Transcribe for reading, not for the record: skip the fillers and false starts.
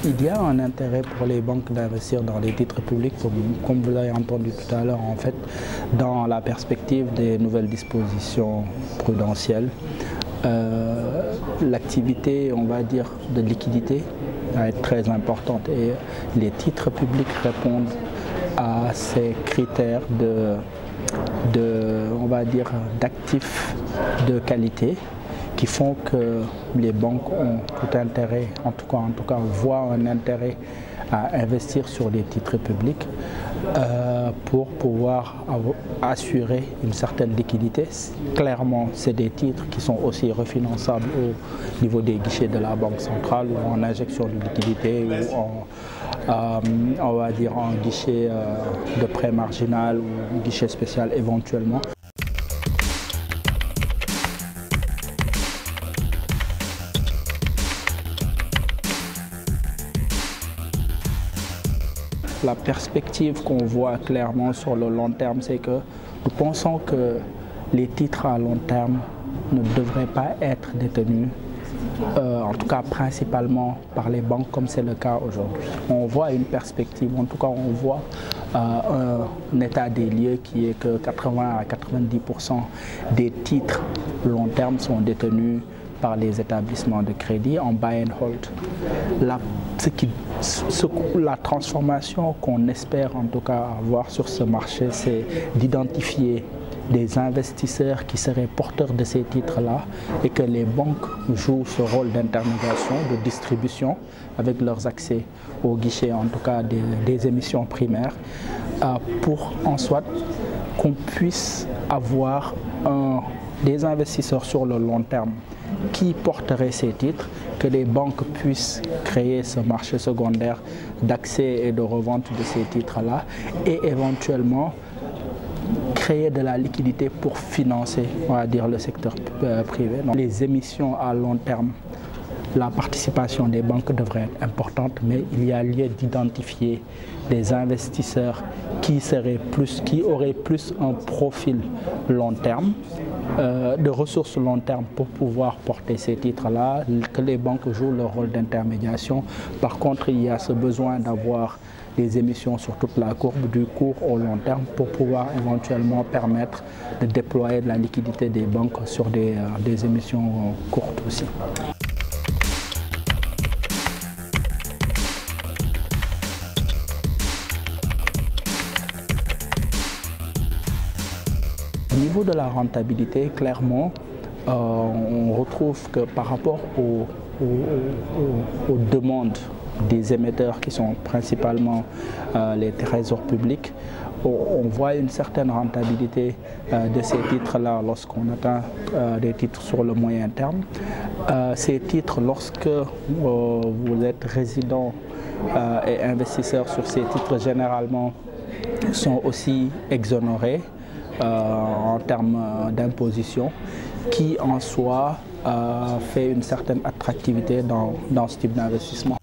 Il y a un intérêt pour les banques d'investir dans les titres publics, comme vous l'avez entendu tout à l'heure, en fait, dans la perspective des nouvelles dispositions prudentielles. L'activité, on va dire, de liquidité va être très importante et les titres publics répondent à ces critères on va dire, d'actifs de qualité qui font que les banques ont tout intérêt, en tout cas voient un intérêt à investir sur les titres publics pour pouvoir assurer une certaine liquidité. Clairement, c'est des titres qui sont aussi refinançables au niveau des guichets de la Banque centrale ou en injection de liquidité ou on va dire en guichet de prêt marginal ou guichet spécial éventuellement. La perspective qu'on voit clairement sur le long terme, c'est que nous pensons que les titres à long terme ne devraient pas être détenus, en tout cas principalement par les banques comme c'est le cas aujourd'hui. On voit une perspective, en tout cas on voit un état des lieux qui est que 80 à 90% des titres long terme sont détenus par les établissements de crédit en buy and hold. La transformation qu'on espère en tout cas avoir sur ce marché, c'est d'identifier des investisseurs qui seraient porteurs de ces titres-là et que les banques jouent ce rôle d'intermédiation, de distribution avec leurs accès au guichet, en tout cas des émissions primaires, pour en soit qu'on puisse avoir des investisseurs sur le long terme qui porteraient ces titres, que les banques puissent créer ce marché secondaire d'accès et de revente de ces titres-là et éventuellement créer de la liquidité pour financer, on va dire, le secteur privé. Donc, les émissions à long terme, la participation des banques devrait être importante, mais il y a lieu d'identifier des investisseurs qui auraient plus un profil long terme, de ressources long terme pour pouvoir porter ces titres-là, que les banques jouent leur rôle d'intermédiation. Par contre, il y a ce besoin d'avoir des émissions sur toute la courbe, du court au long terme, pour pouvoir éventuellement permettre de déployer de la liquidité des banques sur des émissions courtes aussi. Au niveau de la rentabilité, clairement, on retrouve que par rapport aux demandes des émetteurs qui sont principalement les trésors publics, on voit une certaine rentabilité de ces titres-là lorsqu'on atteint des titres sur le moyen terme. Ces titres, lorsque vous êtes résident et investisseur sur ces titres, généralement sont aussi exonérés en termes d'imposition, qui en soi fait une certaine attractivité dans ce type d'investissement.